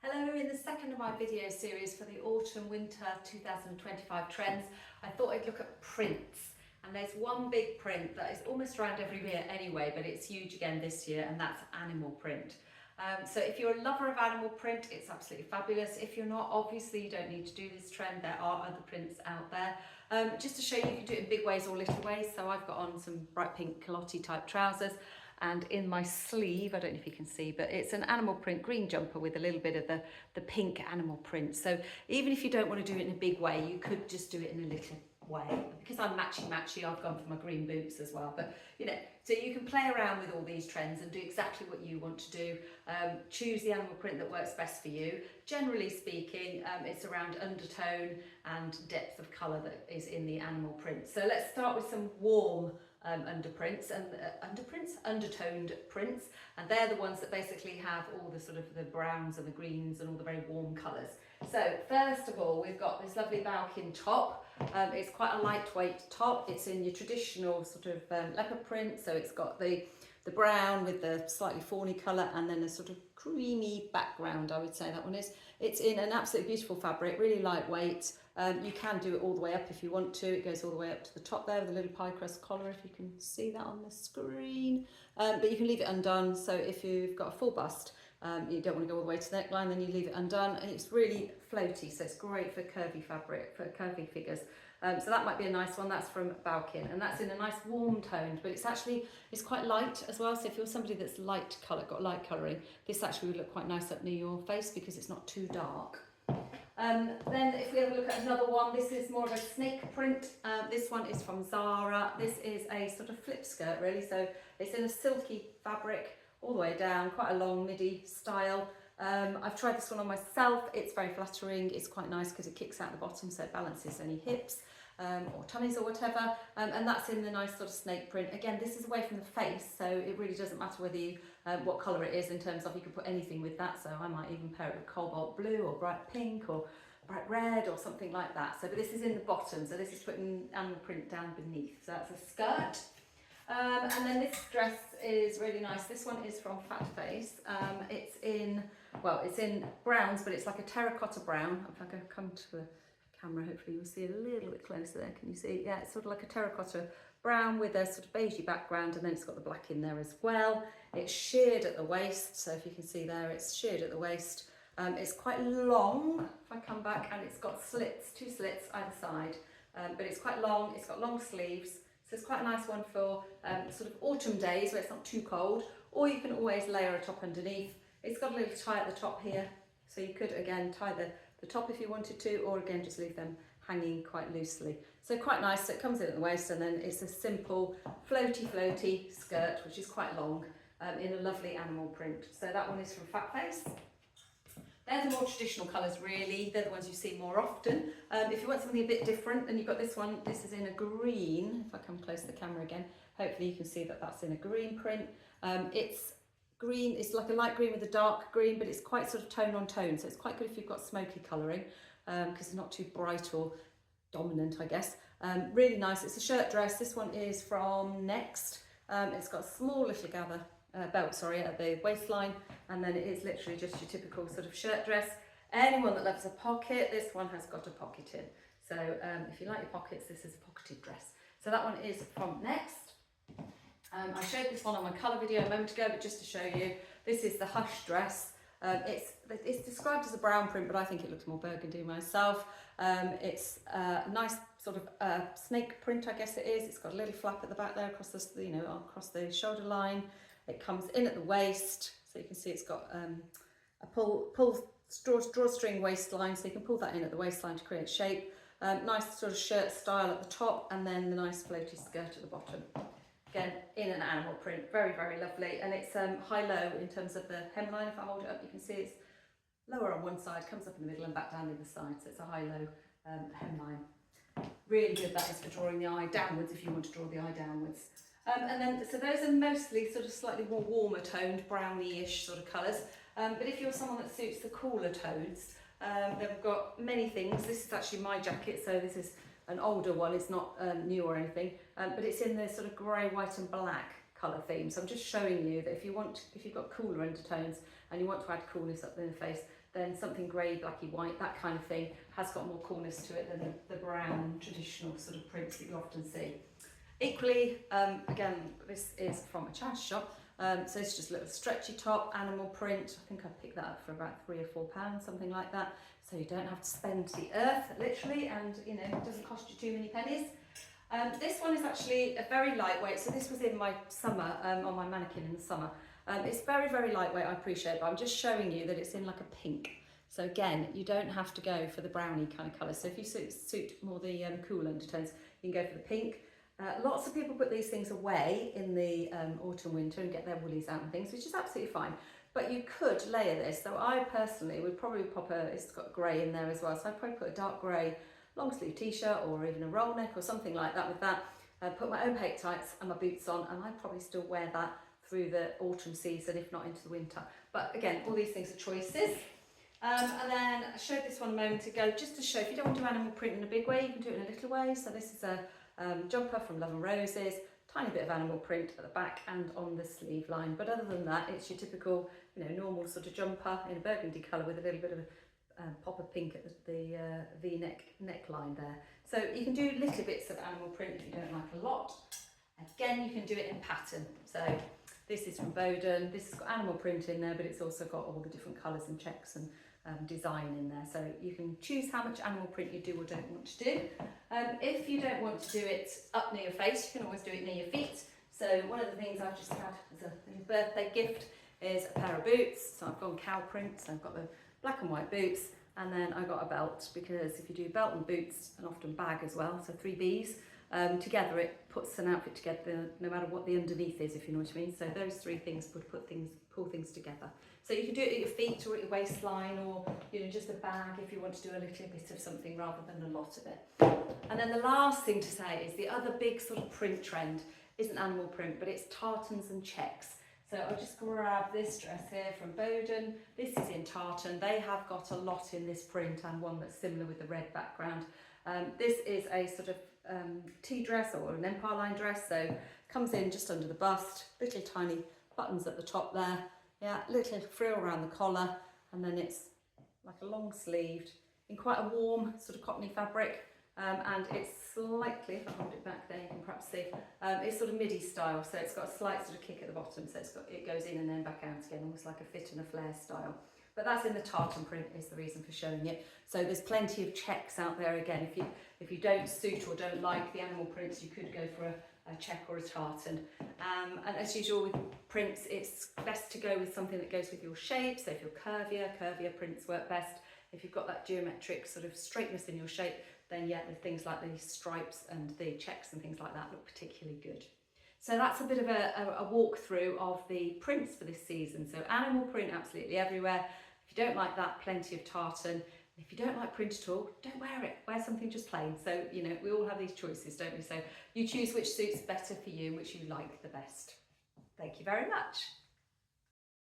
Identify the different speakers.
Speaker 1: Hello, in the second of my video series for the autumn-winter 2025 trends, I thought I'd look at prints. And there's one big print that is almost around every year anyway, but it's huge again this year, and that's animal print. So if you're a lover of animal print, it's absolutely fabulous. If you're not, obviously you don't need to do this trend. There are other prints out there. Just to show you, you can do it in big ways or little ways. So I've got on some bright pink culotte type trousers. And in my sleeve, I don't know if you can see, but it's an animal print green jumper with a little bit of the pink animal print. So even if you don't want to do it in a big way, you could just do it in a little way. Because I'm matchy, I've gone for my green boots as well. But you know, so you can play around with all these trends and do exactly what you want to do. Choose the animal print that works best for you. Generally speaking, it's around undertone and depth of colour that is in the animal print. So let's start with some warm underprints and undertoned prints, and they're the ones that basically have all the sort of the browns and the greens and all the very warm colours. So first of all, we've got this lovely Balkin top. It's quite a lightweight top. It's in your traditional sort of leopard print, so it's got the brown with the slightly fawny colour and then a sort of creamy background, I would say that one is. It's in an absolutely beautiful fabric, really lightweight. You can do it all the way up if you want to. It goes all the way up to the top there with a little pie crust collar, if you can see that on the screen. But you can leave it undone, so if you've got a full bust, you don't want to go all the way to the neckline, then you leave it undone, and it's really floaty, so it's great for curvy fabric, for curvy figures. So that might be a nice one. That's from Balkin, and that's in a nice warm toned, but it's quite light as well. So if you're somebody that's light colour, got light colouring, this actually would look quite nice up near your face because it's not too dark. Then if we have a look at another one, this is more of a snake print. This one is from Zara. This is a sort of flip skirt really, so it's in a silky fabric all the way down, quite a long midi style. I've tried this one on myself. It's very flattering. It's quite nice because it kicks out the bottom, so it balances any hips or tummies or whatever. And that's in the nice sort of snake print. Again, this is away from the face, so it really doesn't matter whether you what colour it is in terms of you can put anything with that. So I might even pair it with cobalt blue or bright pink or bright red or something like that. So, but this is in the bottom, so this is putting animal print down beneath. So that's a skirt. And then this dress is really nice. This one is from Fat Face. It's in browns, but it's like a terracotta brown. If I can come to the camera, hopefully you'll see a little bit closer there. Can you see? Yeah, it's sort of like a terracotta brown with a sort of beigey background, and then it's got the black in there as well. It's sheared at the waist, so if you can see there, it's sheared at the waist. It's quite long, if I come back, and it's got slits, 2 slits either side, but it's quite long. It's got long sleeves, so it's quite a nice one for sort of autumn days where it's not too cold, or you can always layer a top underneath. It's got a little tie at the top here, so you could again tie the top if you wanted to, or again just leave them hanging quite loosely. So quite nice. So it comes in at the waist, and then it's a simple floaty skirt, which is quite long, in a lovely animal print. So that one is from Fat Face. They're the more traditional colours really, they're the ones you see more often. If you want something a bit different, then you've got this one. This is in a green. If I come close to the camera again, hopefully you can see that that's in a green print. It's green, it's like a light green with a dark green, but it's quite sort of tone on tone, so it's quite good if you've got smoky colouring, because it's not too bright or dominant, I guess. Really nice. It's a shirt dress. This one is from Next. It's got a small little gather belt, sorry, at the waistline, and then it is literally just your typical sort of shirt dress. Anyone that loves a pocket, this one has got a pocket in. So if you like your pockets, this is a pocketed dress. So that one is from Next. I showed this one on my colour video a moment ago, but just to show you, this is the Hush dress. It's described as a brown print, but I think it looks more burgundy myself. It's a nice sort of snake print, I guess it is. It's got a little flap at the back there across the, across the shoulder line. It comes in at the waist, so you can see it's got a drawstring waistline, so you can pull that in at the waistline to create shape. Nice sort of shirt style at the top, and then the nice floaty skirt at the bottom. Again, in an animal print, very, very lovely. And it's high-low in terms of the hemline. If I hold it up, you can see it's lower on one side, comes up in the middle and back down the other side. So it's a high-low hemline. Really good, that is, for drawing the eye downwards if you want to draw the eye downwards. And then, so those are mostly sort of slightly more warmer toned, brownie-ish sort of colours. But if you're someone that suits the cooler tones, they've got many things. This is actually my jacket, so this is an older one. It's not new or anything, but it's in the sort of grey, white and black colour theme. So I'm just showing you that if you've got cooler undertones and you want to add coolness up in the face, then something grey, blacky, white, that kind of thing has got more coolness to it than the brown traditional sort of prints that you often see. Equally, again, this is from a charity shop. So it's just a little stretchy top, animal print. I think I picked that up for about £3 or £4, something like that. So you don't have to spend the earth, literally, and you know, it doesn't cost you too many pennies. This one is actually a very lightweight. So this was in my summer, on my mannequin in the summer. It's very, very lightweight, I appreciate it, but I'm just showing you that it's in like a pink. So again, you don't have to go for the brownie kind of colour. So if you suit more the cool undertones, you can go for the pink. Lots of people put these things away in the autumn, winter and get their woolies out and things, which is absolutely fine. But you could layer this. So I personally would probably pop it's got grey in there as well. So I'd probably put a dark grey long sleeve t-shirt or even a roll neck or something like that with that. Put my opaque tights and my boots on, and I'd probably still wear that through the autumn season, if not into the winter. But again, all these things are choices. And then I showed this one a moment ago, just to show if you don't want to do animal print in a big way, you can do it in a little way. So this is a jumper from Love and Roses, tiny bit of animal print at the back and on the sleeve line. But other than that, it's your typical, you know, normal sort of jumper in a burgundy colour with a little bit of a pop of pink at the V-neck neckline there. So you can do little bits of animal print if you don't like a lot. Again, you can do it in pattern. So this is from Bowden. This has got animal print in there, but it's also got all the different colours and checks and design in there. So you can choose how much animal print you do or don't want to do. If you don't want to do it up near your face, you can always do it near your feet. So one of the things I've just had as a birthday gift is a pair of boots. So I've gone cow print, so I've got the black and white boots, and then I got a belt, because if you do belt and boots and often bag as well, so 3 Bs, together it puts an outfit together no matter what the underneath is, if you know what I mean. So those 3 things would pull things together. So you can do it at your feet or at your waistline, or you know, just a bag if you want to do a little bit of something rather than a lot of it. And then the last thing to say is the other big sort of print trend isn't animal print, but it's tartans and checks. So I'll just grab this dress here from Bowden. This is in tartan. They have got a lot in this print, and one that's similar with the red background. This is a sort of tea dress or an empire line dress, so comes in just under the bust, little tiny buttons at the top there, yeah, little frill around the collar, and then it's like a long sleeved in quite a warm sort of cottony fabric, and it's slightly, if I hold it back there you can perhaps see, it's sort of midi style, so it's got a slight sort of kick at the bottom, so it goes in and then back out again, almost like a fit and a flare style. But that's in the tartan print is the reason for showing it. So there's plenty of checks out there. Again, if you don't suit or don't like the animal prints, you could go for a check or a tartan. And as usual with prints, it's best to go with something that goes with your shape. So if you're curvier prints work best. If you've got that geometric sort of straightness in your shape, then yeah, the things like the stripes and the checks and things like that look particularly good. So that's a bit of a walkthrough of the prints for this season. So animal print absolutely everywhere. If you don't like that, plenty of tartan. If you don't like print at all, don't wear it. Wear something just plain. So, you know, we all have these choices, don't we? So you choose which suits better for you and which you like the best. Thank you very much.